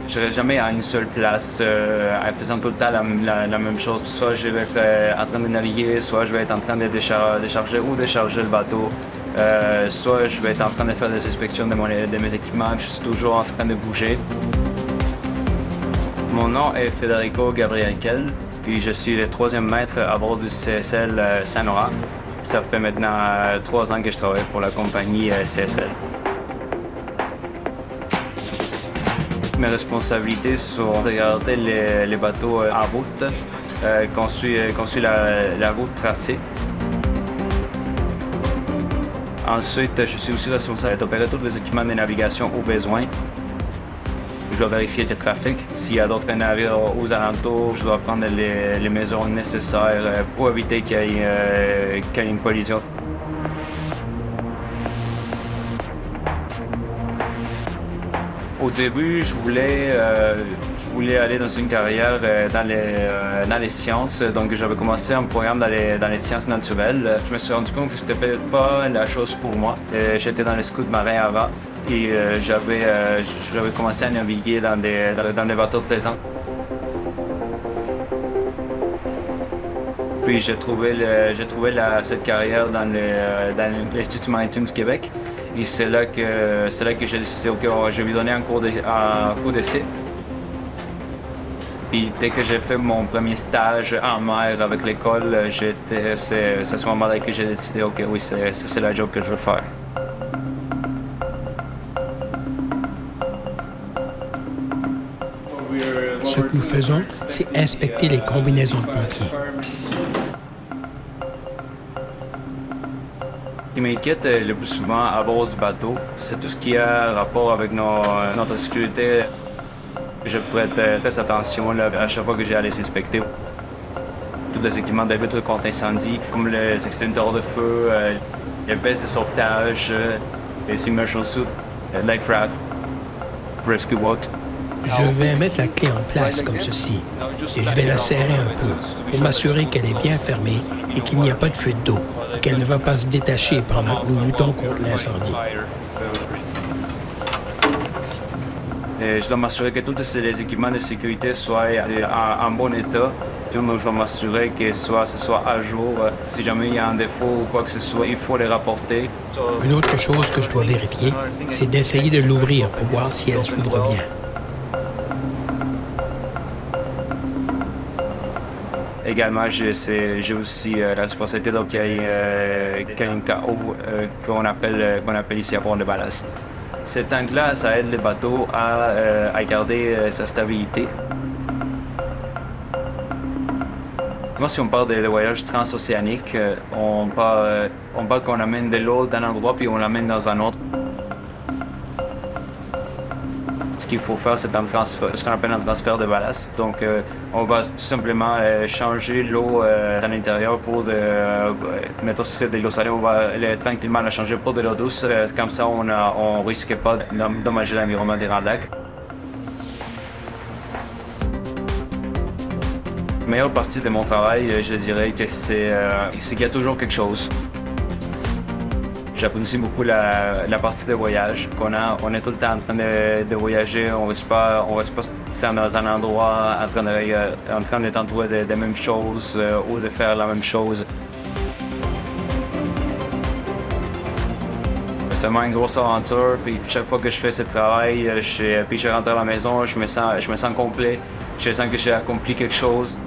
Je ne jamais à une seule place, en faisant tout le temps la même chose. Soit je vais être en train de naviguer, soit je vais être en train de décharger ou décharger le bateau. Soit je vais être en train de faire des inspections de mes équipements. Je suis toujours en train de bouger. Mon nom est Federico Gabriel Kell, puis je suis le troisième maître à bord du CSL Saint-Laurent. Ça fait maintenant 3 ans que je travaille pour la compagnie CSL. Mes responsabilités sont de garder les bateaux en route, qu'on suit la route tracée. Ensuite, je suis aussi responsable d'opérer tous les équipements de navigation au besoin. Je dois vérifier le trafic. S'il y a d'autres navires aux alentours, je dois prendre les mesures nécessaires pour éviter qu'il y ait une collision. Au début, je voulais aller dans une carrière dans les sciences, donc j'avais commencé un programme dans les sciences naturelles. Je me suis rendu compte que c'était peut-être pas la chose pour moi. J'étais dans les scouts marins avant et j'avais commencé à naviguer dans des bateaux plaisants. Puis j'ai trouvé cette carrière dans l'Institut maritime du Québec. Et c'est là que j'ai décidé, OK, je vais lui donner un cours d'essai. Puis dès que j'ai fait mon premier stage en mer avec l'école, c'est à ce moment-là que j'ai décidé, OK, oui, c'est la job que je veux faire. Ce que nous faisons, c'est inspecter les combinaisons de pompiers. Ce qui m'inquiète le plus souvent à bord du bateau, c'est tout ce qui a rapport avec notre sécurité. Je prête très attention à chaque fois que j'ai à les inspecter. Tous les équipements de lutte contre incendie, comme les extincteurs de feu, les vestes de sauvetage, les submersion suits, life raft, rescue boat. Je vais mettre la clé en place comme ceci et je vais la serrer un peu pour m'assurer qu'elle est bien fermée et qu'il n'y a pas de fuite d'eau, qu'elle ne va pas se détacher pendant que nous luttons contre l'incendie. Je dois m'assurer que tous les équipements de sécurité soient en bon état. Puis je dois m'assurer que ce soit à jour. Si jamais il y a un défaut ou quoi que ce soit, il faut les rapporter. Une autre chose que je dois vérifier, c'est d'essayer de l'ouvrir pour voir si elle s'ouvre bien. Également, j'ai aussi la responsabilité qu'il y ait un KO qu'on appelle ici à bord de ballast. Cet angle-là, ça aide le bateau à garder sa stabilité. Moi, si on parle de voyage transocéanique, on parle qu'on amène de l'eau d'un endroit puis on l'amène dans un autre. Ce qu'il faut faire, c'est ce qu'on appelle un transfert de ballast. Donc, on va tout simplement changer l'eau à l'intérieur pour mettons si c'est de l'eau salée, on va tranquillement la changer pour de l'eau douce. Comme ça, on risque pas d'endommager l'environnement des Grands Lacs. La meilleure partie de mon travail, je dirais que c'est qu'il y a toujours quelque chose. J'apprécie beaucoup la partie de voyage on est tout le temps en train de voyager, on ne reste pas dans un endroit en train d'être entouré des mêmes choses ou de faire la même chose. C'est vraiment une grosse aventure, puis chaque fois que je fais ce travail, puis je rentre à la maison, je me sens complet, je sens que j'ai accompli quelque chose.